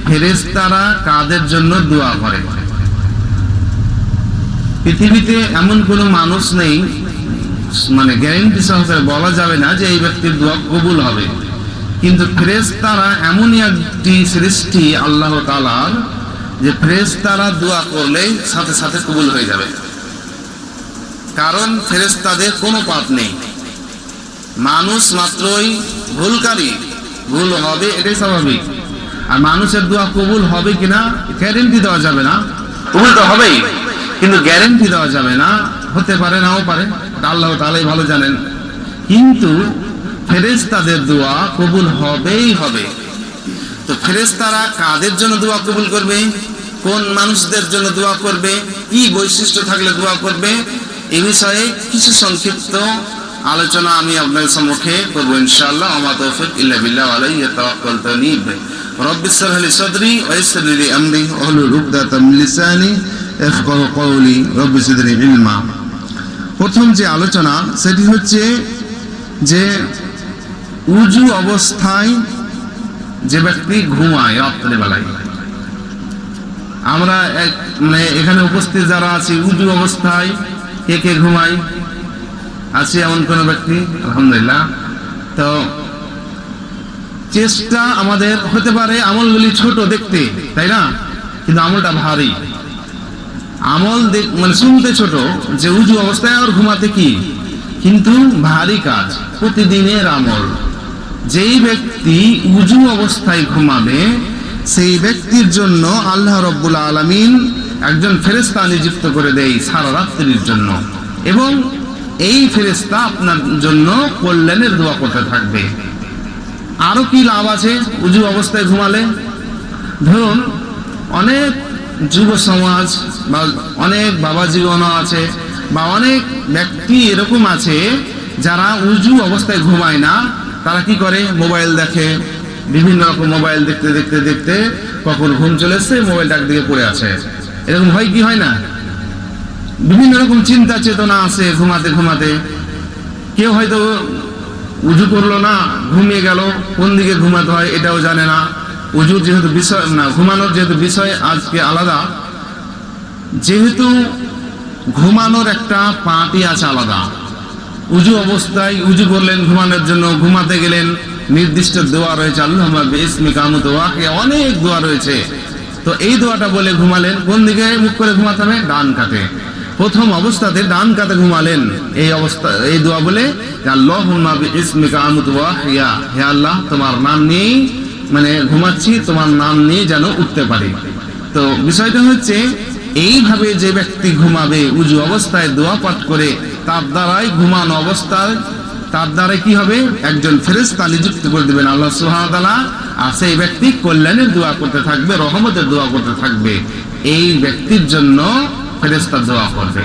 ফেরেশতারা কাদের জন্য দোয়া করে। পৃথিবীতে এমন কোনো মানুষ নেই, মানে গ্যারান্টি সহকারে বলা যাবে না যে এই ব্যক্তির দোয়া কবুল হবে, কিন্তু ফেরেশতারা এমনই একটি সৃষ্টি আল্লাহ তাআলার যে ফেরেশতারা দোয়া করলে সাথে সাথে কবুল হয়ে যাবে। কারণ ফেরেশতাদের কোনো পাপ নেই, মানুষ মাত্রই ভুলকারী, ভুল হবে এটাই স্বাভাবিক। আর মানুষের দোয়া কবুল হবে কিনা গ্যারান্টি দেওয়া যাবে না, কবুল তো হবেই কিন্তু গ্যারান্টি দেওয়া যাবে না, হতে পারে নাও পারে, আল্লাহ তাআলাই ভালো জানেন। কিন্তু ফেরেশতাদের দোয়া কবুল হবেই হবে। তো ফেরেশতারা কাদের জন্য দোয়া কবুল করবে, কোন মানুষদের জন্য দোয়া করবে, কি বৈশিষ্ট্য থাকলে দোয়া করবে, এ বিষয়ে কিছু সংক্ষিপ্ত আলোচনা আমি আপনাদের সম্মুখে করবো ইনশাআল্লাহ। আমা তাওফীক ইল্লা বিল্লাহ আলাইহি তাওয়াক্কালতু আনিব। রব্বিস ইশরাহ লি সাদরি ওয়া ইয়াসসির লি আমরি ওয়াহলুল উকদাতাম মিন লিসানি ইয়াফকাহু কওলি রব্বি জিদনি ইলমা। প্রথম যে আলোচনা সেটি হচ্ছে যে উযু অবস্থায় যে ব্যক্তি ঘুমায় রাত্রিবেলায়, আমরা মানে এখানে উপস্থিত যারা আছি উযু অবস্থায় কে কে ঘুমাই? আছে এমন কোন ব্যক্তি? আলহামদুলিল্লাহ। তো চেষ্টা আমাদের হতে পারে আমলগুলি ছোট দেখতে, তাই না, কিন্তু আমলটা ভারী। আমল মানে শুনতে ছোট, যে উযু অবস্থায় আর ঘুমাতে কি, কিন্তু ভারী কাজ, প্রতিদিনের আমল। যেই ব্যক্তি উযু অবস্থায় ঘুমাবে সেই ব্যক্তির জন্য আল্লাহ রাব্বুল আলামিন একজন ফেরেশতা নিযুক্ত করে দেয় সারা রাত্রির জন্য, এবং এই ফেরেশতা আপনার জন্য কল্যাণের দোয়া করতে থাকবে। আরো কি লাভ আছে উযু অবস্থায় ঘুমালে? ধরুন অনেক যুব সমাজ বা অনেক বাবাজীগণ আছে বা অনেক ব্যক্তি এরকম আছে যারা উযু অবস্থায় ঘুমায় না, তারা কি করে, মোবাইল দেখে, বিভিন্ন রকম মোবাইল দেখতে দেখতে দেখতে কখন ঘুম চলে এসছে, মোবাইলটা একদিকে পড়ে আছে। এরকম হয় কি হয় না? বিভিন্ন রকম চিন্তা চেতনা আছে ঘুমাতে ঘুমাতে। কেউ হয়তো উযু করলো না, ঘুমিয়ে গেল, কোন দিকে ঘুমাতে হয় এটাও জানে না। উযুর যেহেতু বিষয় না, ঘুমানোর যেহেতু বিষয় আজকে আলাদা, যেহেতু ঘুমানোর একটা পার্টি আছে আলাদা। উযু অবস্থায় উযু করলেন ঘুমানোর জন্য, ঘুমাতে গেলেন নির্দিষ্ট দোয়া রয়েছে, আল্লাহুম্মা বিইসমিকা আমুতু ওয়া আহইয়া, অনেক দোয়া রয়েছে। তো এই দোয়াটা বলে ঘুমালেন, কোন দিকে মুখ করে ঘুমাতে হবে? ডান কাতে। প্রথম অবস্থাতে ডান কাতে ঘুমালেন, এই অবস্থা এই দোয়া বলে আল্লাহুম্মা বিইসমিকা আমুতু ওয়া আহইয়া, হে আল্লাহ তোমার নাম নিয়ে মানে ঘুমাচ্ছি, তোমার নাম নিয়ে যেন উঠতে পারি। তো বিষয়টা হচ্ছে এইভাবে যে ব্যক্তি ঘুমাবে উযু অবস্থায় দোয়া পাঠ করে, তার দ্বারাই ঘুমানো অবস্থায় তার দ্বারা কি হবে, একজন ফেরেশতা নিযুক্ত করে দিবেন আল্লাহ সুবহানাহু ওয়া তাআলা, আর সেই ব্যক্তি কল্যাণের দোয়া করতে থাকবে, রহমতের দোয়া করতে থাকবে। এই ব্যক্তির জন্য ফেরেশতা দোয়া করবে।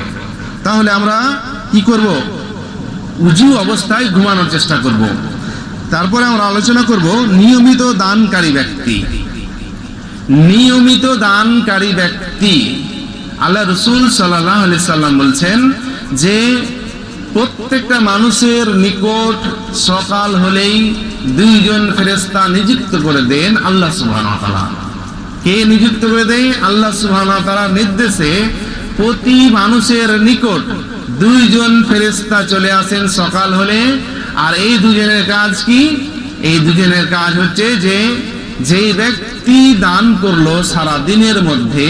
তাহলে আমরা কি করব? উযু অবস্থায় ঘুমানোর চেষ্টা করব। তারপরে আমরা আলোচনা করব নিয়মিত দানকারী ব্যক্তি। নিয়মিত দানকারী ব্যক্তি, আল্লাহ রাসূল সাল্লাল্লাহু আলাইহি সাল্লাম বলছেন যে প্রত্যেকটা মানুষের নিকট সকাল হলেই দুইজন ফেরেশতা নিযুক্ত করে দেন আল্লাহ সুবহানাহু ওয়া তাআলা। কে নিযুক্ত করে দেয়? আল্লাহ সুবহানাহু ওয়া তাআলার নির্দেশে প্রতি মানুষের নিকট দুইজন ফেরেশতা চলে আসেন সকাল হলে। আর এই দুজনের কাজ কি? এই দুজনের কাজ হচ্ছে যে যেই ব্যক্তি দান করলো সারা দিনের মধ্যে,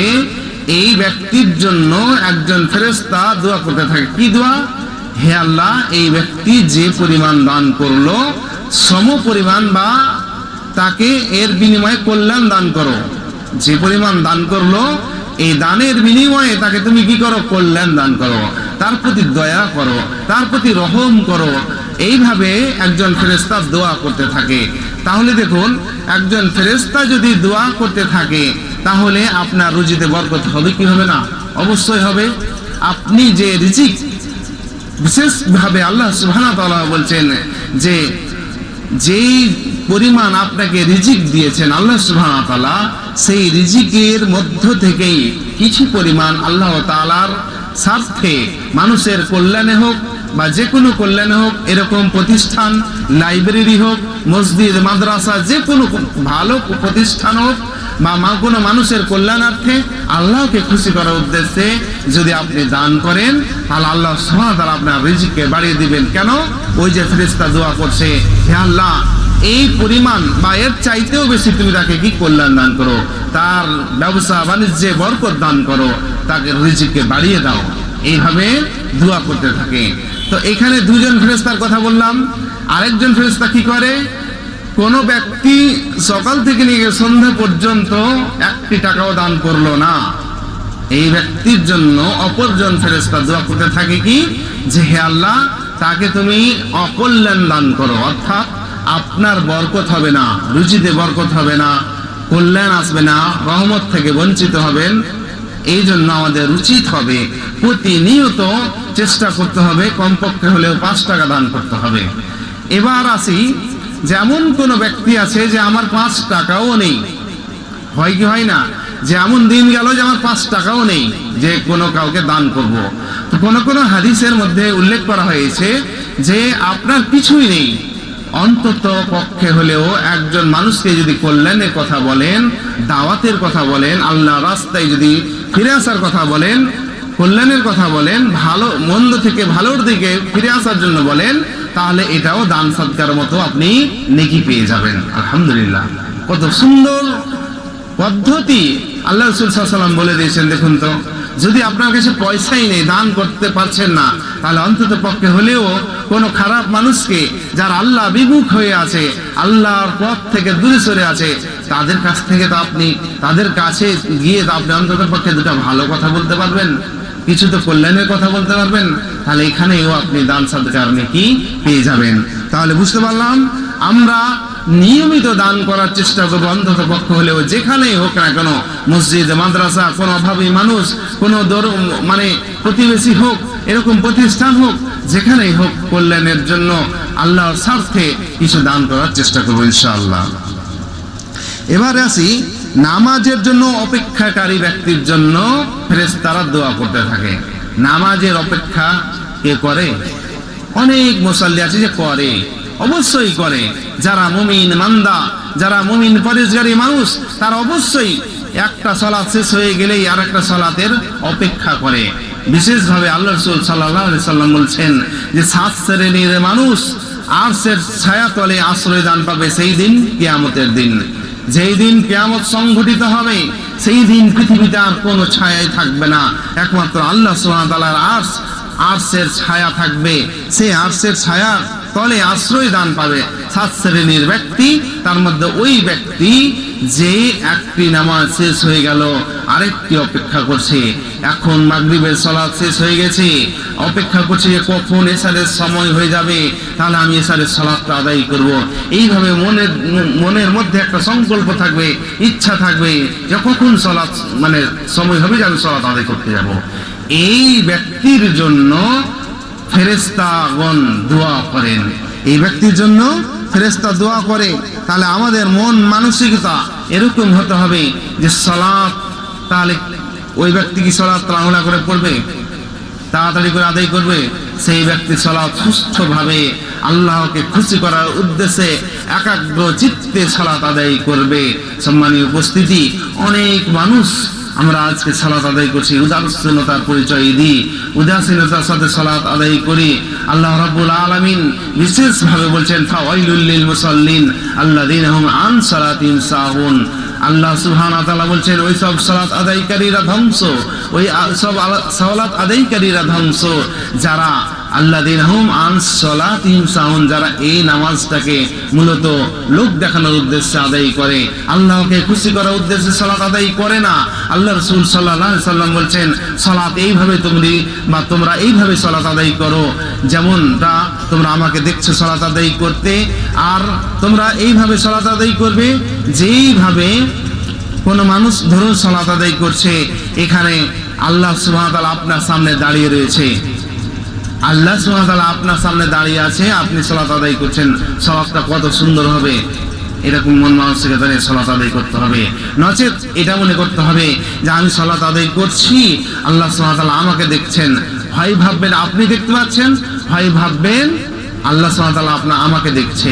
এই ব্যক্তির জন্য একজন ফেরেশতা দোয়া করতে থাকে। কি দোয়া? হে আল্লাহ, এই ব্যক্তি যে পরিমাণ দান করলো সম পরিমাণ বা তাকে এর বিনিময়ে কল্যাণ দান করো। যে পরিমাণ দান করলো এই দানের বিনিময়ে তাকে তুমি কি করো? কল্যাণ দান করো, তার প্রতি দয়া করো, তার প্রতি রহম করো। এইভাবে একজন ফেরেশতা দোয়া করতে থাকে। তাহলে দেখুন, একজন ফেরেশতা যদি দোয়া করতে থাকে তাহলে আপনার রুজিতে বরকত হবে কি হবে না? অবশ্যই হবে। আপনি যে রিজিক বিশেষভাবে আল্লাহ সুবহানাহু ওয়া তাআলা বলছেন যে যেই পরিমাণ আপনাকে রিজিক দিয়েছেন আল্লাহ সুবহানাহু ওয়া তাআলা, সেই রিজিকের মধ্য থেকেই কিছু পরিমাণ আল্লাহ তাআলার স্বার্থে মানুষের কল্যাণে হোক বা যে কোনো কল্যাণ হোক, এরকম প্রতিষ্ঠান, লাইব্রেরি হোক, মসজিদ, মাদ্রাসা, যে কোনো ভালো প্রতিষ্ঠান হোক বা কোনো মানুষের কল্যাণার্থে আল্লাহকে খুশি করার উদ্দেশ্যে যদি আপনি দান করেন, তাহলে আল্লাহ সুবহানাহু ওয়া তাআলা আপনার রিজিককে বাড়িয়ে দিবেন। কেন? ওই যে ফেরেশতা দোয়া করছে, হে আল্লাহ, এই পরিমাণ বা এর চাইতেও বেশি তুমি তাকে কি কল্যাণ দান করো, তার ব্যবসা বাণিজ্যে বরকত দান করো, তাকে রিজিককে বাড়িয়ে দাও। এইভাবে দোয়া করতে থাকে। তো এখানে দুজন ফেরেশতার কথা বললাম। আরেকজন ফেরেশতা কি করে? কোন ব্যক্তি সকাল থেকে নিয়ে সন্ধ্যা পর্যন্ত 1 টাকাও দান করলো না, এই ব্যক্তির জন্য অপরজন ফেরেশতা দোয়া করতে থাকে কি, যে হে আল্লাহ, তাকে তুমি অকল্যাণ দান করো, অর্থাৎ আপনার বরকত হবে না, রুজিতে বরকত হবে না, কল্যাণ আসবে না, রহমত থেকে বঞ্চিত হবেন। এই জন্য আমাদের উচিত হবে প্রতিনিয়ত চেষ্টা করতে হবে, কমপক্ষে হলেও 5 টাকা দান করতে হবে। এবার আসি, যেমন কোন ব্যক্তি আছে যে আমার 5 টাকাও নেই, হয় কি হয় না, যে এমন দিন গেল যে আমার 5 টাকাও নেই যে কোনো কাউকে দান করব। তো কোন হাদিসের মধ্যে উল্লেখ করা হয়েছে যে আপনার কিছুই নেই, অন্তত পক্ষে হলেও একজন মানুষকে যদি কল্যাণের কথা বলেন, দাওয়াতের কথা বলেন, আল্লাহ রাস্তায় যদি ফিরে আসার কথা বলেন, কল্যাণের কথা বলেন, ভালো মন্দ থেকে ভালোর দিকে ফিরে আসার জন্য বলেন, তাহলে এটাও দান সদকার মতো আপনি নেকি পেয়ে যাবেন। আলহামদুলিল্লাহ, কত সুন্দর পদ্ধতি আল্লাহ রাসূল সাল্লাল্লাহু আলাইহি ওয়াসাল্লাম বলে দিয়েছেন। দেখুন তো, যদি আপনার কাছে পয়সাই নেই, দান করতে পারছেন না, তাহলে অন্তত পক্ষে হলেও কোনো খারাপ মানুষকে, যারা আল্লাহ বিমুখ হয়ে আছে, আল্লাহর পথ থেকে দূরে সরে আছে, তাদের কাছ থেকে তো আপনি, তাদের কাছে গিয়ে তো আপনি অন্তত পক্ষে দুটো ভালো কথা বলতে পারবেন, কিছু তো কল্যাণের কথা বলতে পারবেন। তাহলে এখানেও আপনি দান সাদকার নেকি পেয়ে যাবেন। তাহলে বুঝতে পারলাম, আমরা নিয়মিত দান করার চেষ্টা করবো, অন্তত পক্ষ হলেও যেখানেই হোক না কেন, মসজিদ, মাদ্রাসা, কোনো অভাবী মানুষ, কোনো মানে প্রতিবেশী হোক, এরকম প্রতিষ্ঠান হোক, যেখানেই হোক, কল্যাণের জন্য আল্লাহর স্বার্থে কিছু দান করার চেষ্টা করবো ইনশাআল্লাহ। এবারে আসি, নামাজের জন্য অপেক্ষাকারী ব্যক্তির জন্য ফেরেশতারা দোয়া করতে থাকে। নামাজের অপেক্ষা কে করে? অনেক মুসাল্লি আছে যে করে, অবশ্যই করে। যারা মুমিন মান্দা, যারা মুমিন পরেশগারী মানুষ, তারা অবশ্যই একটা সালাত শেষ হয়ে গেলেই আর একটা সালাতের অপেক্ষা করে। বিশেষভাবে আল্লাহ রাসূল সাল্লাল্লাহু আলাইহি সাল্লাম বলছেন যে 7 শ্রেণীর মানুষ আরশের ছায়াতলে আশ্রয় দান পাবে সেই দিন, কিয়ামতের দিন। যেই দিন কিয়ামত সংঘটিত হবে, সেই দিন পৃথিবীতে আর কোনো ছায়াই থাকবে না, একমাত্র আল্লাহ সুবহানাহু ওয়া তাআলার আরশের ছায়া থাকবে। সেই আরশের ছায়ার তলে আশ্রয় দান পাবে 7 শ্রেণীর ব্যক্তি। তার মধ্যে ওই ব্যক্তি যে একটি নামাজ শেষ হয়ে গেল, আরেকটি অপেক্ষা করছে। এখন মাগরিবের সালাত শেষ হয়ে গেছে, অপেক্ষা করছে যে কখন এশারের সময় হয়ে যাবে, তাহলে আমি এশারের সালাতটা আদায় করব। এইভাবে মনের মধ্যে একটা সংকল্প থাকবে, ইচ্ছা থাকবে যে কখন সালাত মানে সময় হবে যে আমি সালাত আদায় করতে যাব। এই ব্যক্তির জন্য ফেরেশতাগণ দোয়া করেন, এই ব্যক্তির জন্য ফেরেশতা দোয়া করে। তাহলে আমাদের মন মানসিকতা এরকম হতে হবে যে সালাত, তাহলে ওই ব্যক্তি কি সালাত তাড়াহুড়া করে পড়বে, তাড়াতাড়ি করে আদায় করবে? সেই ব্যক্তি সালাত সুষ্ঠুভাবে আল্লাহকে খুশি করার উদ্দেশ্যে একাগ্র চিত্তে সালাত আদায় করবে। সম্মানীয় উপস্থিতি, অনেক মানুষ আমরা আজকে সালাত আদায় করছি, উদাসীনতার পরিচয় দিই, উদাসীনতার সাথে সালাত আদায় করি। আল্লাহ রাব্বুল আলামিন বিশেষভাবে বলছেন, ফাওয়াইলুল লিল মুসাল্লিন আল্লাযীনা হুম আন সালাতিহিম সাহুন। আল্লাহ সুবহানাহু ওয়া তাআলা বলছেন, ওই সব সালাত আদায়কারীরা ধ্বংস, ওই সব সালাত আদায়কারীরা ধ্বংস যারা আল্লাযীনা হুম আন সালাতিহিম সাহুন, যারা এই নামাজটাকে মূলত লোক দেখানোর উদ্দেশ্যে আদায় করে, আল্লাহকে খুশি করার উদ্দেশ্যে সালাত আদায় করে না। আল্লাহ রাসূল সাল্লাল্লাহু আলাইহি সাল্লাম বলছেন, সালাত এইভাবে তোমরা এইভাবে সালাত আদায় করো, যেমনটা তোমরা আমাকে দেখছো সালাত আদায় করতে, আর তোমরা এইভাবে সালাত আদায় করবে যেইভাবে কোনো মানুষ ধরুন সালাত আদায় করছে, এখানে আল্লাহ সুবহানাহু ওয়া তাআলা আপনার সামনে দাঁড়িয়ে রয়েছে, আল্লাহ সুবহানাহু ওয়া তাআলা আপনার সামনে দাঁড়িয়ে আছে, আপনি সালাত আদায় করছেন, সালাতটা কত সুন্দর হবে, এরকম মন মানসিকতা নিয়ে সালাত আদায় করতে হবে। নচেত এটা মনে করতে হবে যে আমি সালাত আদায় করছি, আল্লাহ সুবহানাহু ওয়া তাআলা আমাকে দেখছেন। হয় ভাববেন আপনি দেখতে পাচ্ছেন, হয় ভাববেন আল্লাহ সুবহানাহু ওয়া তাআলা আমাকে দেখছে।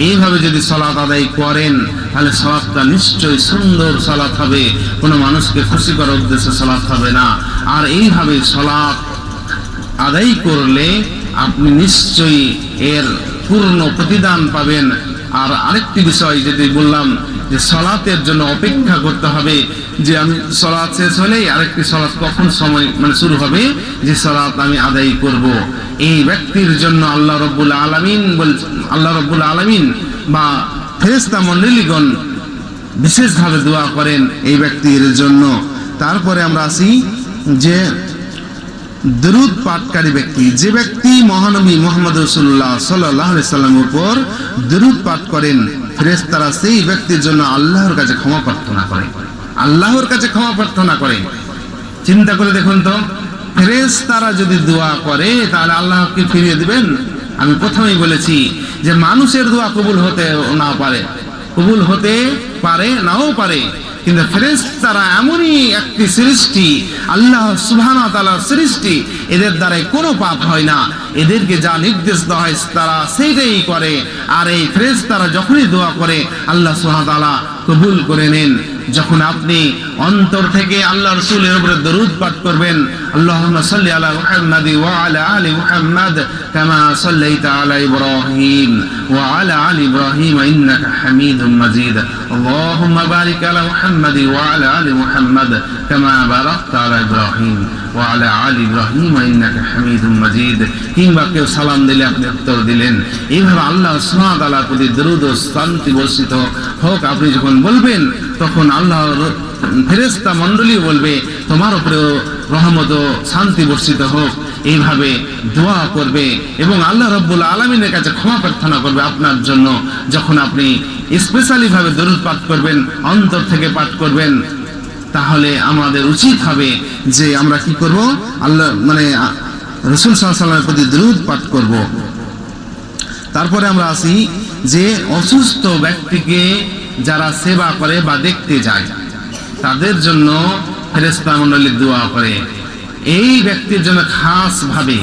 এইভাবে যদি সালাত আদায় করেন তাহলে সালাতটা নিশ্চয়ই সুন্দর সালাত হবে, কোনো মানুষকে খুশি করার উদ্দেশ্যে সালাত হবে না। আর এইভাবে সালাত আদায় করলে আপনি নিশ্চয়ই এর পূর্ণ প্রতিদান পাবেন। আর আরেকটি বিষয় যেটি বললাম যে সালাতের জন্য অপেক্ষা করতে হবে, যে আমি সালাত শেষ হলেই আরেকটি সালাত কখন সময় শুরু হবে, যে সালাত আমি আদায় করব। এই ব্যক্তির জন্য আল্লাহ রাব্বুল আলামিন বা ফেরেশতা মণ্ডলীগণ বিশেষভাবে দোয়া করেন এই ব্যক্তির জন্য। তারপরে আমরা আসি যে দরুদ পাঠকারী ব্যক্তি, যে ব্যক্তি মহানবী মুহাম্মদ রাসূলুল্লাহ সাল্লাল্লাহু আলাইহি সাল্লামের উপর দরুদ পাঠ করেন, ফেরেশতারা সেই ব্যক্তির জন্য আল্লাহর কাছে ক্ষমা প্রার্থনা করে, আল্লাহর কাছে ক্ষমা প্রার্থনা করে। চিন্তা করে দেখুন তো, ফেরেশতারা যদি দোয়া করে তাহলে আল্লাহ কি ফিরিয়ে দিবেন? আমি প্রথমেই বলেছি যে মানুষের দোয়া কবুল হতে নাও পারে, কিন্তু ফেরেশতারা এমনই একটি সৃষ্টি, আল্লাহ সুবহানাহু ওয়া তাআলার সৃষ্টি, এদের দ্বারাই কোনো পাপ হয় না। এদেরকে যা নির্দেশ দেওয়া হয় তারা সেইটাই করে। আর এই ফেরেশতারা যখনই দোয়া করে আল্লাহ সুবহানাহু ওয়া তাআলা কবুল করে নেন। যখন আপনি অন্তর থেকে আল্লাহ রাসূলের উপরে দরুদ পাঠ করবেন, আল্লাহুম্মা সাল্লি আলা মুহাম্মাদ ওয়া আলা আলি মুহাম্মাদ কামা সাল্লাইতা আলা ইব্রাহিম ওয়া আলা আলি ইব্রাহিম ইন্নাকা হামিদুম মাজিদ, আল্লাহুম্মা বারিক আলা মুহাম্মাদ ওয়া আলা আলি মুহাম্মাদ কামা বারাকতা আলা ইব্রাহিম ওয়া আলা আলি ইব্রাহিম ইন্নাকা হামিদুম মাজিদ। কিংবা কেউ সালাম দিলে আপনি উত্তর দিলেন। এইভাবে আল্লাহ সুবহানাহু ওয়া তাআলার প্রতি দরুদ ও শান্তি বর্ষিত হোক আপনি যখন বলবেন, তখন আল্লাহর ফেরেশতা মণ্ডলী বলবে তোমার উপরেও রহমত ও শান্তি বর্ষিত হোক। এইভাবে দোয়া করবে এবং আল্লাহ রাব্বুল আলামিনের কাছে ক্ষমা প্রার্থনা করবে আপনার জন্য। যখন আপনি স্পেশালি ভাবে দরুদ পাঠ করবেন, অন্তর থেকে পাঠ করবেন, তাহলে আমাদের উচিত হবে যে আমরা কি করব, আল্লাহ রাসূল সাল্লাল্লাহু আলাইহি ওয়াসাল্লামের প্রতি দরুদ পাঠ করব। তারপরে আমরা আসি যে অসুস্থ ব্যক্তিকে যারা সেবা করে বা দেখতে যায় তাদের জন্য ফেরেশতা মণ্ডলী দোয়া করে। এই ব্যক্তির জন্য খাস ভাবে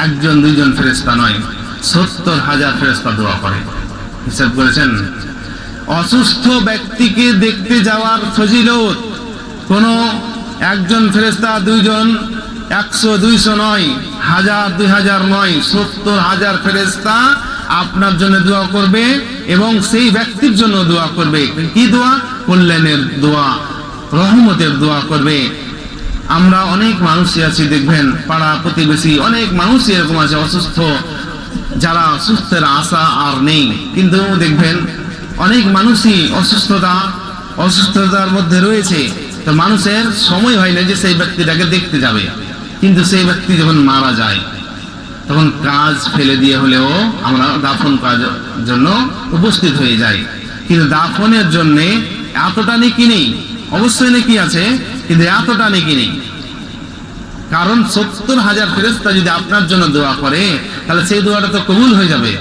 একজন দুইজন ফেরেশতা নয়, ৭০,০০০ ফেরেশতা দোয়া করে। হিসাব করেছেন? অসুস্থ ব্যক্তিকে দেখতে যাওয়ার ফজিলত কোন একজন ফেরেশতা, দুইজন, ১০০ ২০০ নয়, ১০০০ ২০০০ নয়, ৭০,০০০ ফেরেশতা আপনার জন্য দোয়া করবে এবং সেই ব্যক্তির জন্য দোয়া করবে। কি দোয়া? কল্যাণের দোয়া, রহমতের দোয়া করবে। আমরা অনেক মানুষই আছি, দেখবেন পাড়া প্রতিবেশী অনেক মানুষই এরকম আছে অসুস্থ, যারা সুস্থের আশা আর নেই। কিন্তু দেখবেন অনেক মানুষই অসুস্থতার মধ্যে রয়েছে, তো মানুষের সময় হয় না যে সেই ব্যক্তিটাকে দেখতে যাবে। কিন্তু সেই ব্যক্তি যখন মারা যায় তখন কাজ ফেলে দিয়ে হলেও আমরা দাফন কাজের জন্য উপস্থিত হয়ে যাই। কিন্তু দাফনের জন্য এতটা নেকি নেই, অবশ্যই নেকি আছে, কিন্তু এতটা নেকি নেই। কারণ ৭০,০০০ ফেরেশতা যদি আপনার জন্য দোয়া করে তাহলে সেই দোয়াটা তো কবুল হয়ে যাবে।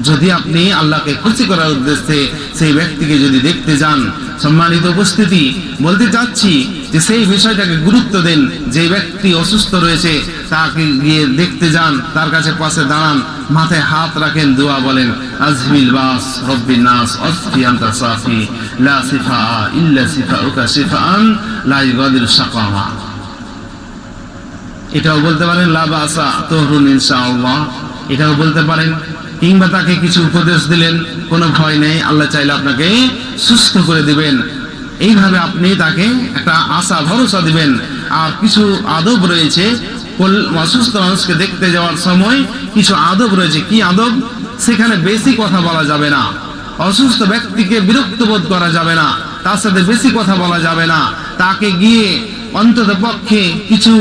যদি আপনি আল্লাহকে খুশি করার উদ্দেশ্যে সেই ব্যক্তিকে যদি দেখতে যান, সম্মানিত উপস্থিতি, বলতে চাচ্ছি যে সেই বিষয়টাকে গুরুত্ব দেন। যে ব্যক্তি অসুস্থ রয়েছে তাকে গিয়ে দেখতে যান, তার কাছে পাশে দাঁড়ান, মাথায় হাত রাখেন, দোয়া বলেন, আজমিল বাস রব্বিন নাস আসফি আনতা সাফি লা সিফা ইল্লা সিফাউকা সিফাআন লা ইগাদিরু সাকামা। এটাও বলতে পারেন লা বাসা তুহরুন ইনশাআল্লাহ, এটাও বলতে পারেন। কিংবা তাকে কিছু উপদেশ দিলেন, কোনো ভয় নেই, আল্লাহ চাইলে আপনাকে সুস্থ করে দিবেন। এইভাবে আপনি তাকে একটা আশা ভরসা দিবেন। আর কিছু আদব রয়েছে, অসুস্থ মানুষকে দেখতে যাওয়ার সময় কিছু আদব রয়েছে। কি আদব? সেখানে বেশি কথা বলা যাবে না, অসুস্থ ব্যক্তিকে বিরক্ত বোধ করা যাবে না, তার সাথে বেশি কথা বলা যাবে না। তাকে গিয়ে অন্তত পক্ষে কিছু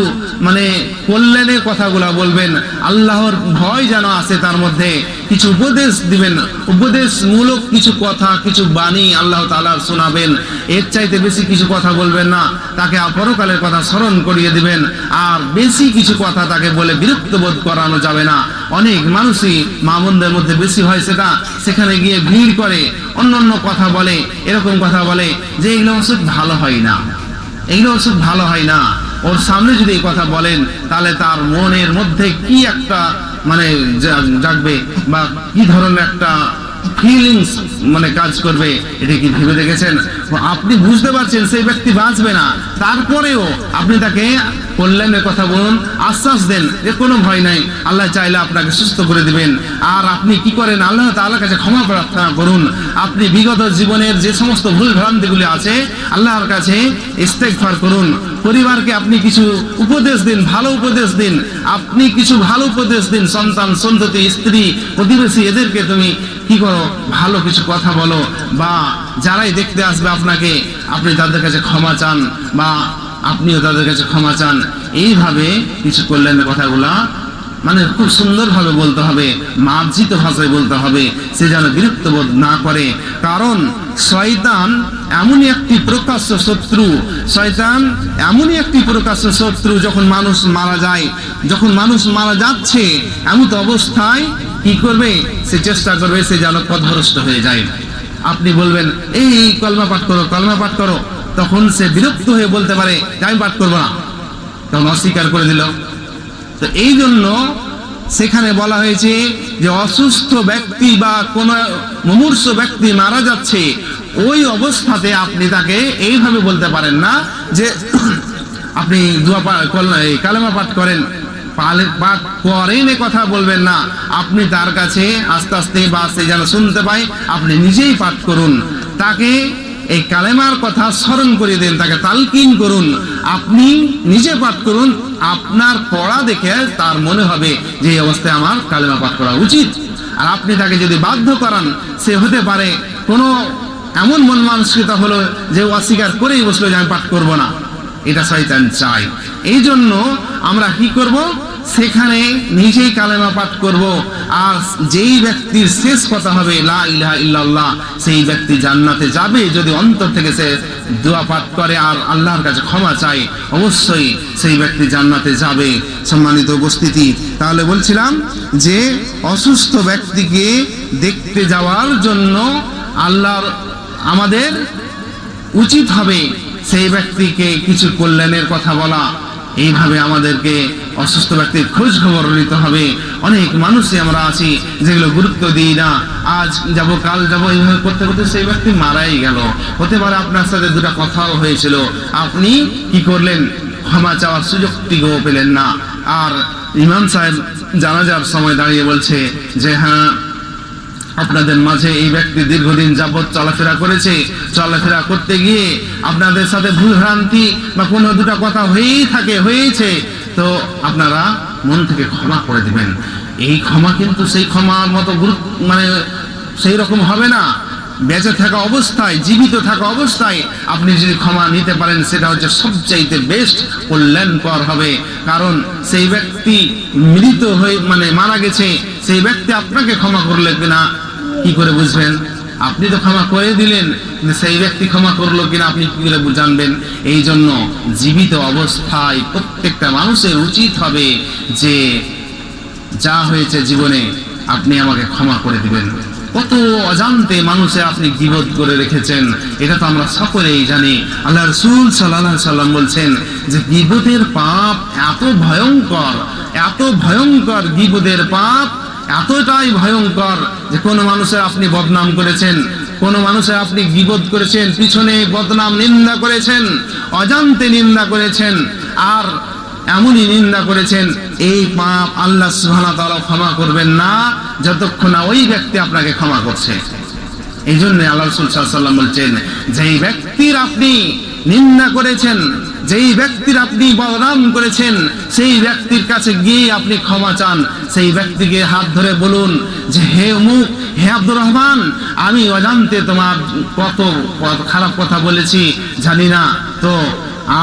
কল্যাণের কথাগুলা বলবেন, আল্লাহর ভয় যেন আসে তার মধ্যে, কিছু উপদেশ দিবেন, উপদেশমূলক কিছু কথা, কিছু বাণী আল্লাহ তাআলার শোনাবেন। এর চাইতে বেশি কিছু কথা বলবেন না, তাকে পরকালের কথা স্মরণ করিয়ে দিবেন। আর বেশি কিছু কথা তাকে বলে বিরক্ত বোধ করানো যাবে না। অনেক মানুষই মা বোনদের মধ্যে বেশি হয় সেটা, সেখানে গিয়ে ভিড় করে অন্য কথা বলে, এরকম কথা বলে যে এগুলো ওষুধ ভালো হয় না, এগুলো ওষুধ ভালো হয় না। ওর সামনে যদি এই কথা বলেন তাহলে তার মনের মধ্যে কি একটা মানে জাগবে বা কি ধরনের একটা ফিলিংস মানে কাজ করবে, এটা কি ভেবে দেখেছেন? আপনি বুঝতে পারছেন সেই ব্যক্তি বাঁচবে না, তারপরেও আপনি তাকে কল্যাণের কথা বলুন, আশ্বাস দেন যে কোনো ভয় নাই, আল্লাহ চাইলে আপনাকে সুস্থ করে দিবেন। আর আপনি কি করেন, আল্লাহ তাআলার কাছে ক্ষমা প্রার্থনা করুন। আপনি বিগত জীবনের যে সমস্ত ভুল ভ্রান্তিগুলি আছে আল্লাহর কাছে ইস্তেগফার করুন। পরিবারকে আপনি কিছু উপদেশ দিন, ভালো উপদেশ দিন, আপনি কিছু ভালো উপদেশ দিন। সন্তান, সন্ততি, স্ত্রী, প্রতিবেশী, এদেরকে তুমি কি করো, ভালো কিছু কথা বলো, বা যারাই দেখতে আসবে আপনাকে আপনি তাদের কাছে ক্ষমা চান বা আপনিও তাদের কাছে ক্ষমা চান। এইভাবে কিছু কল্যাণের কথাগুলা মানে খুব সুন্দরভাবে বলতে হবে, মার্জিত ভাষায় বলতে হবে, সে যেন বিরক্ত বোধ না করে। কারণ শয়তান এমনই একটি প্রকাশ্য শত্রু, শয়তান এমনই একটি প্রকাশ্য শত্রু, যখন মানুষ মারা যায়, যখন মানুষ মারা যাচ্ছে এমন অবস্থায় কি করবে, সে চেষ্টা করবে সে যেন পথভ্রষ্ট হয়ে যায়। আপনি বলবেন এই কলমা পাঠ করো, কলমা পাঠ করো, তখন সে বিরক্ত হয়ে বলতে পারে আমি পাঠ করবো না, তখন অস্বীকার করে দিল। তো এই জন্য সেখানে বলা হয়েছে যে অসুস্থ ব্যক্তি বা কোন মুমূর্ষ ব্যক্তি মারা যাচ্ছে, ওই অবস্থাতে আপনি তাকে এইভাবে বলতে পারেন না যে আপনি কালেমা পাঠ করেন, পাঠ করেন, এ কথা বলবেন না। আপনি তার কাছে আস্তে আস্তে বা সে যেন শুনতে পায় আপনি নিজেই পাঠ করুন, তাকে এই কালেমার কথা স্মরণ করে দেন, তাকে তালকিন করুন, আপনি নিজে পাঠ করুন। আপনার পড়া দেখে তার মনে হবে যে এই অবস্থায় আমার কালেমা পাঠ করা উচিত। আর আপনি তাকে যদি বাধ্য করান, সে হতে পারে কোনো এমন মন মানসিকতা হলো যে অস্বীকার করেই বসলো যে আমি পাঠ করবো না, এটা শয়তান চায়। এই জন্য আমরা কি করব, সেখানে নিজেই কালেমা পাঠ করব। আর যেই ব্যক্তির শেষ কথা হবে লা ইলাহা ইল্লাল্লাহ, সেই ব্যক্তি জান্নাতে যাবে যদি অন্তর থেকে সে দোয়া পাঠ করে আর আল্লাহর কাছে ক্ষমা চায়, অবশ্যই সেই ব্যক্তি জান্নাতে যাবে। সম্মানিত উপস্থিতি, তাহলে বলছিলাম যে অসুস্থ ব্যক্তিকে দেখতে যাওয়ার জন্য আল্লাহর আমাদের উচিত হবে সেই ব্যক্তিকে কিছু কল্যাণের কথা বলা। এইভাবে আমাদেরকে অসুস্থ ব্যক্তির খোঁজ খবর নিতে হবে। অনেক মানুষই আমরা আছি যেগুলো গুরুত্ব দিই না, আজ যাব কাল যাব, এইভাবে করতে করতে সেই ব্যক্তি মারাই গেল। হতে পারে আপনার সাথে দুটা কথাও হয়েছিল, আপনি কি করলেন, ক্ষমা চাওয়ার সুযোগটিও পেলেন না। আর ইমাম সাহেব জানাজার সময় দাঁড়িয়ে বলছে যে হ্যাঁ, আপনাদের মাঝে এই ব্যক্তি দীর্ঘদিন যাবৎ চলাফেরা করেছে, চলাফেরা করতে গিয়ে আপনাদের সাথে ভুল ভ্রান্তি বা কোনো দুটা কথা হয়েছে, তো আপনারা মন থেকে ক্ষমা করে দিবেন। এই ক্ষমা কিন্তু সেই ক্ষমার মতো মানে সেই রকম হবে না। বেঁচে থাকা অবস্থায়, জীবিত থাকা অবস্থায় আপনি যদি ক্ষমা নিতে পারেন, সেটা হচ্ছে সবচাইতে বেস্ট, কল্যাণকর হবে। কারণ সেই ব্যক্তি মৃত হয়ে মানে মারা গেছে, সেই ব্যক্তি আপনাকে ক্ষমা করলে কিনা কি করে বুঝবেন? আপনি তো ক্ষমা করে দিলেন, সেই ব্যক্তি ক্ষমা করলো কিনা আপনি কি করে জানবেন? এই জন্য জীবিত অবস্থায় প্রত্যেকটা মানুষের উচিত হবে যে যা হয়েছে জীবনে আপনি আমাকে ক্ষমা করে দিবেন। কত অজান্তে মানুষে আপনি গীবত করে রেখেছেন, এটা তো আমরা সকলেই জানি। আল্লাহ রাসূল সাল্লাল্লাহু আলাইহি সাল্লাম বলছেন যে গীবতের পাপ এত ভয়ঙ্কর, এত ভয়ঙ্কর, গীবতের পাপ এতটাই ভয়ঙ্কর যে কোনো মানুষের আপনি বদনাম করেছেন, কোনো মানুষের আপনি গীবত করেছেন, পিছনে বদনাম নিন্দা করেছেন, অজান্তে নিন্দা করেছেন, আর এমনই নিন্দা করেছেন, এই পাপ আল্লাহ সুবহানাহু ওয়া তাআলা ক্ষমা করবেন না যতক্ষণ না ওই ব্যক্তি আপনাকে ক্ষমা করছে। এই জন্য আল্লাহ রাসূল সাল্লাল্লাহু আলাইহি ওয়াসাল্লাম বলছেন, যেই ব্যক্তির আপনি নিন্দা করেছেন, যেই ব্যক্তির আপনি বদনাম করেছেন, সেই ব্যক্তির কাছে গিয়ে আপনি ক্ষমা চান। সেই ব্যক্তিকে হাত ধরে বলুন যে হে অমুক, হে আব্দুর রহমান, আমি অজান্তে তোমার কত খারাপ কথা বলেছি জানি না, তো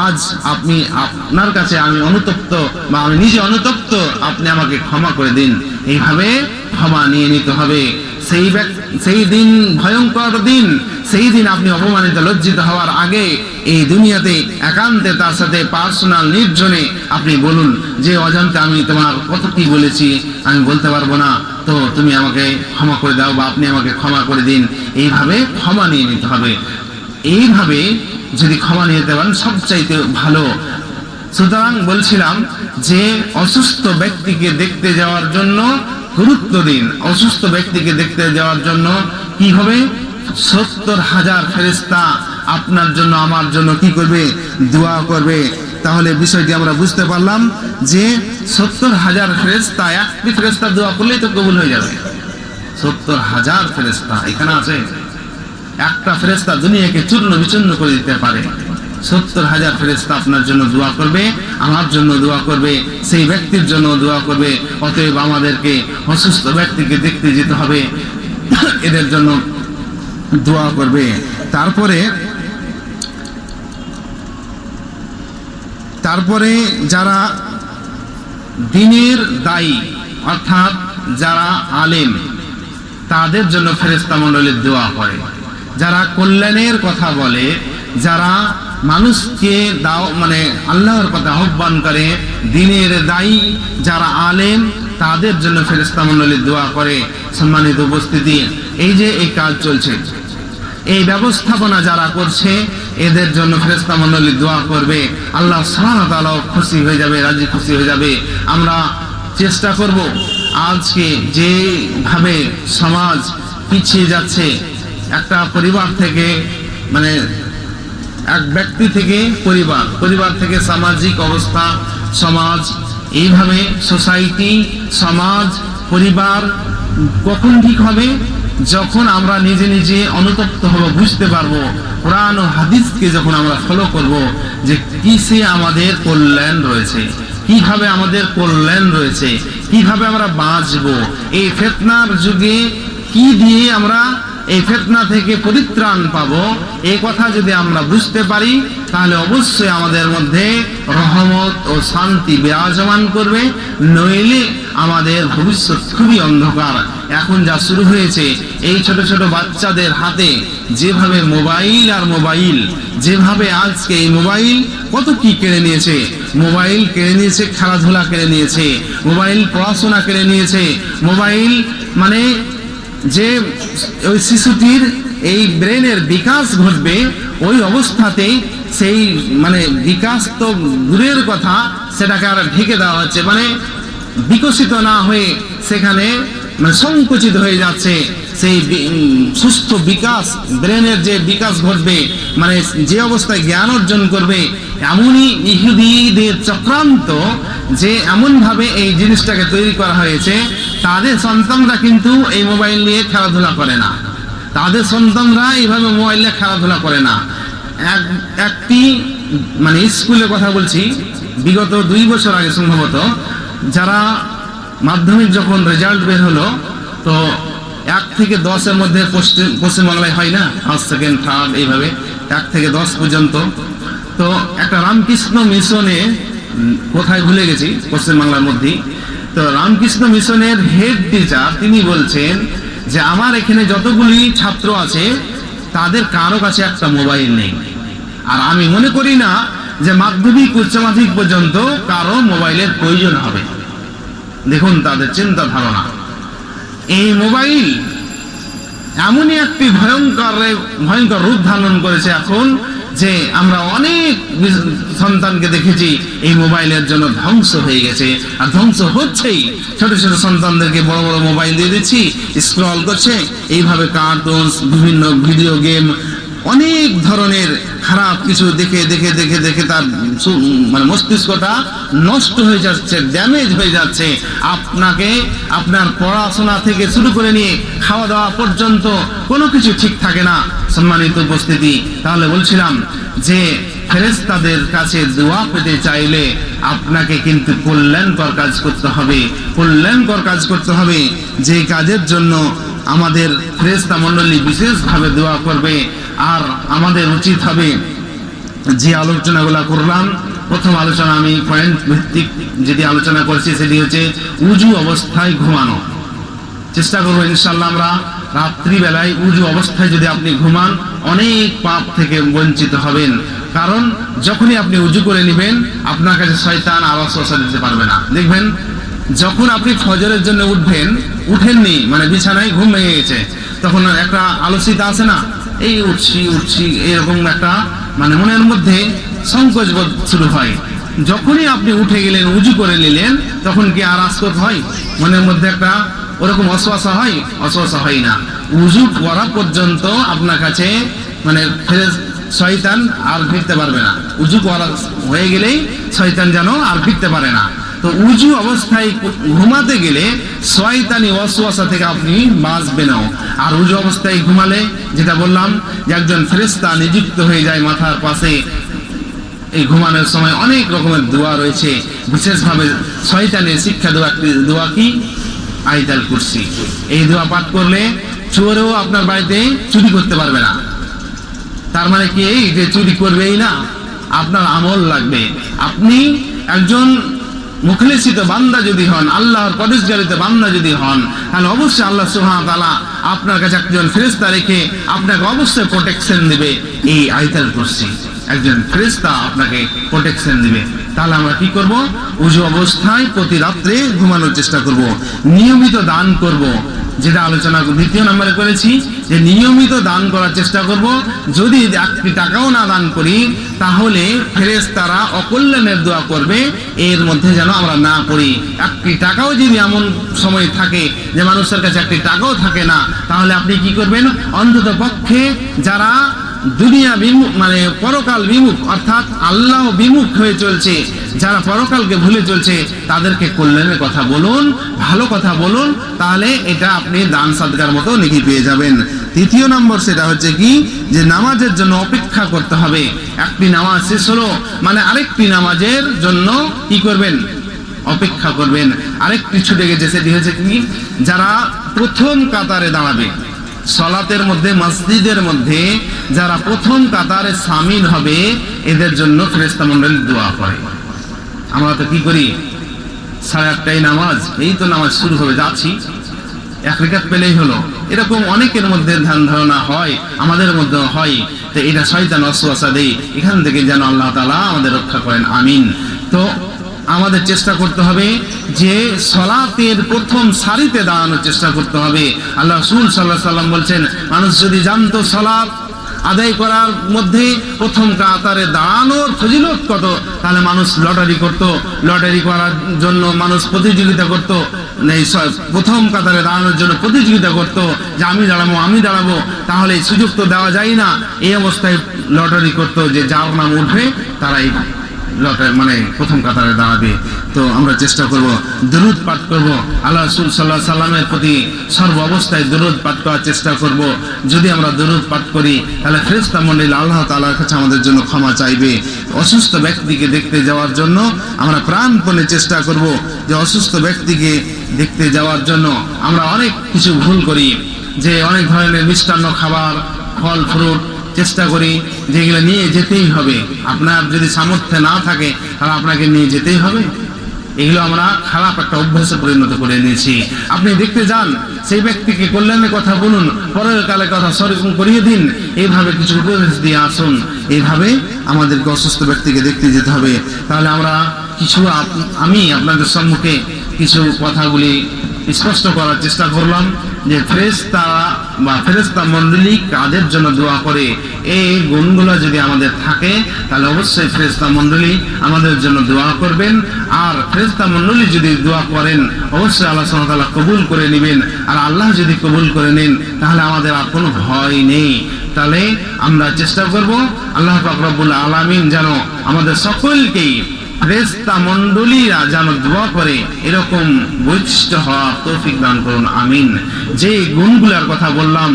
আজ আপনি আপনার কাছে আমি অনুতপ্ত বা আমি নিজে অনুতপ্ত, আপনি আমাকে ক্ষমা করে দিন। এইভাবে ক্ষমা নিয়ে নিতে হবে। সেই দিন ভয়ঙ্কর দিন, সেই দিন আপনি অপমানিত লজ্জিত হওয়ার আগে এই দুনিয়াতে একান্তে তার সাথে পার্সোনাল নির্জনে আপনি বলুন যে অজান্তে আমি তোমার কত কি বলেছি আমি বলতে পারবো না, তো তুমি আমাকে ক্ষমা করে দাও বা আপনি আমাকে ক্ষমা করে দিন। এইভাবে ক্ষমা নিয়ে নিতে হবে। এইভাবে যদি ক্ষমা নিয়ে নিতে পারেন সবচাইতে ভালো। সুতরাং বলছিলাম যে অসুস্থ ব্যক্তিকে দেখতে যাওয়ার জন্য গুরুত্ব দিন। অসুস্থ ব্যক্তিকে দেখতে যাওয়ার জন্য কি হবে? 70,000 ফেরেশতা আপনার জন্য আমার জন্য কি করবে? দোয়া করবে। তাহলে বিষয়টি আমরা বুঝতে পারলাম যে 70,000 ফেরেশতা, একটি ফেরেশতা দোয়া করলেই তো কবুল হয়ে যাবে। 70,000 ফেরেশতা এখানে আছে, একটা ফেরেশতা দুনিয়াকে চূর্ণ বিচূর্ণ করে দিতে পারে। 70,000 ফেরেশতা আপনার জন্য দোয়া করবে, আমার জন্য দোয়া করবে, সেই ব্যক্তির জন্য দোয়া করবে। অতএব আমাদেরকে অসুস্থ ব্যক্তিকে দেখতে যেতে হবে, এদের জন্য দোয়া করবে। তারপরে যারা দ্বীনের দায়ী অর্থাৎ যারা আলেম, তাদের জন্য ফেরেশতা মণ্ডলীর দোয়া করে। যারা কল্যাণের কথা বলে, যারা মানুষকে মানে আল্লাহর কথা আহ্বান করে, দ্বীনের দায়ী যারা আলেম, তাদের জন্য ফেরেশতা মণ্ডলী দোয়া করে। সম্মানিত উপস্থিতি, এই যে এই কাজ চলছে, এই ব্যবস্থাপনা যারা করছে, এদের জন্য ফেরেশতা মণ্ডলী দোয়া করবে। আল্লাহ সুবহানাহু ওয়া তাআলা খুশি হয়ে যাবে, রাজি খুশি হয়ে যাবে। আমরা চেষ্টা করব আজকে যেভাবে সমাজ পিছিয়ে যাচ্ছে, একটা পরিবার থেকে মানে এক ব্যক্তি থেকে পরিবার থেকে সামাজিক অবস্থা, সমাজ, এইভাবে সোসাইটি, সমাজ, পরিবার কখন ঠিক হবে? যখন আমরা নিজে নিজে অনুতপ্ত হব, বুঝতে পারবো, কোরআন ও হাদিসকে যখন আমরা ফলো করব যে কিসে আমাদের কল্যাণ রয়েছে, কিভাবে আমাদের কল্যাণ রয়েছে, কিভাবে আমরা বাঁচবো, এই ফিতনার যুগে কি দিয়ে আমরা এই ফিতনা থেকে পরিত্রাণ পাবো, এই কথা যদি আমরা বুঝতে পারি, তাহলে অবশ্যই আমাদের মধ্যে রহমত ও শান্তি বিরাজমান করবে। নইলে আমাদের ভবিষ্যৎ খুবই অন্ধকার। এখন যা শুরু হয়েছে, এই ছোট ছোট বাচ্চাদের হাতে যেভাবে মোবাইল, যেভাবে আজকে এই মোবাইল কত কি কেড়ে নিয়েছে। মোবাইল কেড়ে নিয়েছে, খেলাধুলা কেড়ে নিয়েছে, মোবাইল পড়াশোনা কেড়ে নিয়েছে। মোবাইল মানে যে ওই শিশুটির এই ব্রেনের বিকাশ ঘটবে, ওই অবস্থাতেই সেই মানে বিকাশ তো দূরের কথা, সেটাকে আর ঢেকে দেওয়া হচ্ছে, মানে বিকশিত না হয়ে সেখানে মানে সংকুচিত হয়ে যাচ্ছে। সেই সুস্থ বিকাশ, ব্রেনের যে বিকাশ ঘটবে, মানে যে অবস্থায় জ্ঞান অর্জন করবে, এমনই ইহুদিদের চক্রান্ত যে এমনভাবে এই জিনিসটাকে তৈরি করা হয়েছে, তাদের সন্তানরা কিন্তু এই মোবাইল নিয়ে খেলাধুলা করে না, তাদের সন্তানরা এইভাবে মোবাইল নিয়ে খেলাধুলা করে না। একটি মানে স্কুলের কথা বলছি, বিগত 2 বছর আগে সম্ভবত, যারা মাধ্যমিক যখন রেজাল্ট বের হলো, তো 1 থেকে 10-এর মধ্যে পশ্চিমবাংলায় হয় না, ফার্স্ট সেকেন্ড থার্ড এইভাবে 1 থেকে 10 পর্যন্ত। তো একটা রামকৃষ্ণ মিশনে, কোথায় ভুলে গেছি, পশ্চিমবাংলার মধ্যেই, তো রামকৃষ্ণ মিশনের হেড টিচার তিনি বলছেন যে আমার এখানে যতগুলি ছাত্র আছে তাদের কারো কাছে একটা মোবাইল নেই। আর আমি মনে করি না যে মাধ্যমিক উচ্চ মাধ্যমিক পর্যন্ত কারো মোবাইলের প্রয়োজন হবে। দেখুন তাদের চিন্তা ধারণা। এই মোবাইল এমনই একটি ভয়ঙ্কর রূপ ধারণ করেছে এখন, যে আমরা অনেক সন্তানকে দেখেছি এই মোবাইলের জন্য ধ্বংস হয়ে গেছে, আর ধ্বংস হচ্ছেই। ছোট ছোট সন্তানদেরকে বড় বড় মোবাইল দিয়ে দিচ্ছি, স্ক্রল করছে, এইভাবে কার্টুন, বিভিন্ন ভিডিও গেম, অনেক ধরনের খারাপ কিছু দেখে দেখে দেখে দেখে তার মানে মস্তিষ্কটা নষ্ট হয়ে যাচ্ছে, ড্যামেজ হয়ে যাচ্ছে। আপনাকে আপনার পড়াশোনা থেকে শুরু করে নিয়ে খাওয়া দাওয়া পর্যন্ত কোনো কিছু ঠিক থাকে না। সম্মানিত উপস্থিতি, তাহলে বলছিলাম যে ফেরেশতাদের কাছে দোয়া পেতে চাইলে আপনাকে কিন্তু কল্যাণকর কাজ করতে হবে, কল্যাণকর কাজ করতে হবে, যে কাজের জন্য আমাদের ফেরেশতা মণ্ডলী বিশেষভাবে দোয়া করবে। আর আমাদের উচিত হবে যে আলোচনাগুলো করলাম, প্রথম আলোচনা আমি পয়েন্ট ভিত্তিক যেটি আলোচনা করছি সেটি হচ্ছে উজু অবস্থায় ঘুমানো। চেষ্টা করবো ইনশাআল্লাহ আমরা রাত্রিবেলায় উজু অবস্থায় যদি আপনি ঘুমান, অনেক পাপ থেকে বঞ্চিত হবেন। কারণ যখনই আপনি উজু করে নেবেন, আপনার কাছে শয়তান আর ওয়াসওয়াসা দিতে পারবে না। দেখবেন যখন আপনি ফজরের জন্য উঠেননি, মানে বিছানায় ঘুম ভেঙে গেছে, তখন একটা আলসিতা আছে না, এই উঠছি এরকম একটা মানে মনের মধ্যে সংকোচ বোধ শুরু হয়। যখনই আপনি উঠে গেলেন, উজু করে নিলেন, তখন কি আর আসকত হয়? মনের মধ্যে একটা ওরকম অসওয়াসা হয়? অসওয়াসা হয় না। উজু করা পর্যন্ত আপনার কাছে মানে শয়তান আর ফিরতে পারবে না। উজু করা হয়ে গেলেই শয়তান যেন আর ফিরতে পারে না। তো উজু অবস্থায় ঘুমাতে গেলে শয়তানি ওয়াসওয়াসা থেকে আপনি বাঁচবেনও। আর উজু অবস্থায় ঘুমালে যেটা বললাম যে একজন ফেরেশতা নিযুক্ত হয়ে যায় মাথার পাশে। এই ঘুমানোর সময় অনেক রকমের দোয়া রয়েছে, বিশেষভাবে শয়তানের শিক্ষা দেওয়া একটি দোয়া কি আয়াতুল কুরসি। এই দোয়া পাঠ করলে চোরেও আপনার বাড়িতে চুরি করতে পারবে না। তার মানে কি এই যে চুরি করবেই না, আপনার আমল লাগবে। আপনি একজন মুখলিসিত বান্দা যদি হন, আল্লাহর পরহেজগারিত বান্দা যদি হন, তাহলে অবশ্যই আল্লাহ সুবহানাহু ওয়া তাআলা আপনার কাছে একজন ফেরেশতা রেখে আপনাকে অবশ্যই প্রোটেকশন দিবে। এই আয়াতুল কুরসি একজন ফেরেশতা আপনাকে প্রোটেকশন দিবে। তাহলে আমরা কি করব? উজু অবস্থায় প্রতি রাত্রে ঘুমানোর চেষ্টা করব, নিয়মিত দান করব। যেটা আলোচনা দ্বিতীয় নম্বরে করেছি যে নিয়মিত দান করার চেষ্টা করব। যদি একটি টাকাও না দান করি তাহলে ফেরেশতারা অকল্যাণের দোয়া করবে, এর মধ্যে যেন আমরা না পড়ি। একটি টাকাও যদি এমন সময় থাকে যে মানুষের কাছে একটি টাকাও থাকে না, তাহলে আপনি কি করবেন? অন্তত পক্ষে যারা দুনিয়া বিমুখ মানে পরকাল বিমুখ অর্থাৎ আল্লাহ বিমুখ হয়ে চলছে, যারা পরকালকে ভুলে চলছে, তাদেরকে কল্যাণের কথা বলুন, ভালো কথা বলুন, তাহলে এটা আপনি দান সাদকার মতো নেকি পেয়ে যাবেন। তৃতীয় নম্বর সেটা হচ্ছে কি যে নামাজের জন্য অপেক্ষা করতে হবে। একটি নামাজ শেষ হলো মানে আরেকটি নামাজের জন্য কি করবেন? অপেক্ষা করবেন। আরেকটি ছুটে গেছে, সেটি হচ্ছে কি যারা প্রথম কাতারে দাঁড়াবে সালাতের মধ্যে, মসজিদের মধ্যে যারা প্রথম কাতারে শামিল হবে, এদের জন্য ফেরেশতা মণ্ডলী দোয়া করে। আমরা তো কি করি, 8:30টায় নামাজ, এই তো নামাজ শুরু হবে, যাচ্ছি, এক রাকাত পেলেই হলো, এরকম অনেকের মধ্যে ধ্যান ধারণা হয়, আমাদের মধ্যে হয়। তো এটা শয়তান ওয়াসওয়াসা দেয়, এখান থেকে যেন আল্লাহ তাআলা আমাদের রক্ষা করেন, আমিন। তো আমাদের চেষ্টা করতে হবে যে সালাতের প্রথম সারিতে দাঁড়ানোর চেষ্টা করতে হবে। আল্লাহ রাসূল সাল্লাল্লাহু আলাইহি সাল্লাম বলছেন, মানুষ যদি জানতো সালাত আদায় করার মধ্যে প্রথম কাতারে দাঁড়ানোর ফজিলত কত, তাহলে মানুষ লটারি করত। লটারি করার জন্য মানুষ প্রতিযোগিতা করত, প্রথম কাতারে দাঁড়ানোর জন্য প্রতিযোগিতা করত যে আমি দাঁড়াবো। তাহলে সুযোগ তো দেওয়া যায় না, এই অবস্থায় লটারি করত যে যার নাম উঠবে তারাই মানে প্রথম কাতারে দাঁড়াবে। তো আমরা চেষ্টা করব, দরুদ পাঠ করব, আল্লাহ রাসূল সাল্লাল্লাহু আলাইহি সাল্লামের প্রতি সর্ব অবস্থায় দরুদ পাঠ করার চেষ্টা করব। যদি আমরা দরুদ পাঠ করি তাহলে ফেরেশতা মণ্ডলী আল্লাহ তাআলার কাছে আমাদের জন্য ক্ষমা চাইবে। অসুস্থ ব্যক্তিকে দেখতে যাওয়ার জন্য আমরা প্রাণপণে চেষ্টা করব যে অসুস্থ ব্যক্তিকে দেখতে যাওয়ার জন্য আমরা অনেক কিছু ভুল করি, যে অনেক ধরনের মিষ্টান্ন খাবার, ফল ফ্রুট চেষ্টা করি যেগুলো নিয়ে যেতেই হবে। আপনার যদি সামর্থ্য না থাকে তাহলে আপনাকে নিয়ে যেতেই হবে। এগুলো আমরা খারাপ একটা অভ্যাসে পরিণত করে নিয়েছি। আপনি দেখতে যান, সেই ব্যক্তিকে কল্যাণের কথা বলুন, পরের কালে কথা স্মরণ করিয়ে দিন, এইভাবে কিছু উপদেশ দিয়ে আসুন। এইভাবে আমাদেরকে অসুস্থ ব্যক্তিকে দেখতে যেতে হবে। তাহলে আমরা কিছু আমি আপনাদের সম্মুখে কিছু কথাগুলি স্পষ্ট করার চেষ্টা করলাম যে ফেরেশতা মণ্ডলী কাদের জন্য দোয়া করে, এই গুণগুলো যদি আমাদের থাকে তাহলে অবশ্যই ফেরেশতা মণ্ডলী আমাদের জন্য দোয়া করবেন। আর ফেরেশতা মণ্ডলী যদি দোয়া করেন অবশ্যই আল্লাহ সুবহানাহু ওয়া তাআলা কবুল করে নেবেন। আর আল্লাহ যদি কবুল করে নেন তাহলে আমাদের আর কোনো ভয় নেই। তাহলে আমরা চেষ্টা করব আল্লাহ পাক রব্বুল আলামিন যেন আমাদের সকলকেই ফেরেশতা মণ্ডলীরা যেন দোয়া করে এরকম বৈশিষ্ট্য হওয়ার তৌফিক দান করুন, আমিন। যে গুণগুলোর কথা বললাম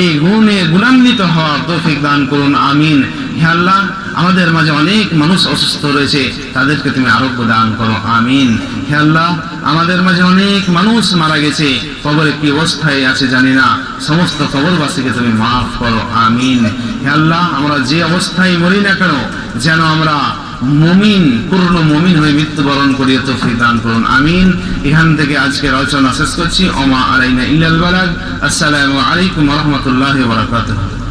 এই গুণে গুণান্বিত হওয়ার তৌফিক দান করুন, আমিন। হে আল্লাহ, আমাদের মাঝে অনেক মানুষ অসুস্থ রয়েছে, তাদেরকে তুমি আরোগ্য দান করো, আমিন। হে আল্লাহ, আমাদের মাঝে অনেক মানুষ মারা গেছে, কবরে কি অবস্থায় আছে জানি না, সমস্ত কবরবাসীকে তুমি মাফ করো, আমিন। হে আল্লাহ, আমরা যে অবস্থায় মরি না কেন যেন আমরা মুমিন, পূর্ণ মুমিন হয়ে মৃত্যুবরণ করিয়ে তৌফিক দান করুন, আমিন। এখান থেকে আজকের আলোচনা শেষ করছি। ওমা আলাইনা ইল্লাল বালাগ। আসসালামু আলাইকুম ওয়া রাহমাতুল্লাহি ওয়া বারাকাতুহু।